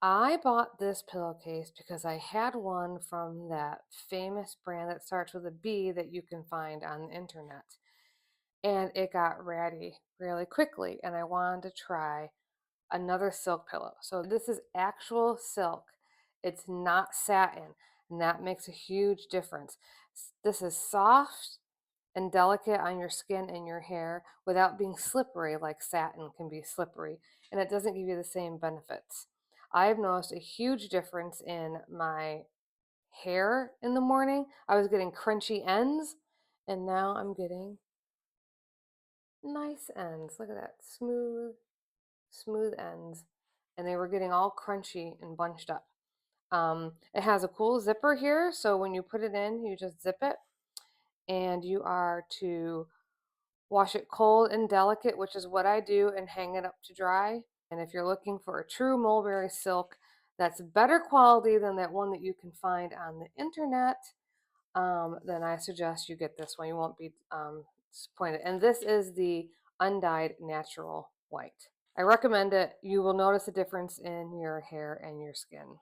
I bought this pillowcase because I had one from that famous brand that starts with a B that you can find on the internet. And it got ratty really quickly, and I wanted to try another silk pillow. So this is actual silk. It's not satin, and that makes a huge difference. This is soft and delicate on your skin and your hair without being slippery like satin can be slippery, and it doesn't give you the same benefits. I've noticed a huge difference in my hair in the morning. I was getting crunchy ends, and now I'm getting nice ends. Look at that, smooth ends, and they were getting all crunchy and bunched up. It has a cool zipper here, so when you put it in, you just zip it, and you are to wash it cold and delicate, which is what I do, and hang it up to dry. And if you're looking for a true mulberry silk that's better quality than that one that you can find on the internet, then I suggest you get this one. You won't be disappointed. And this is the Undyed Natural White. I recommend it. You will notice a difference in your hair and your skin.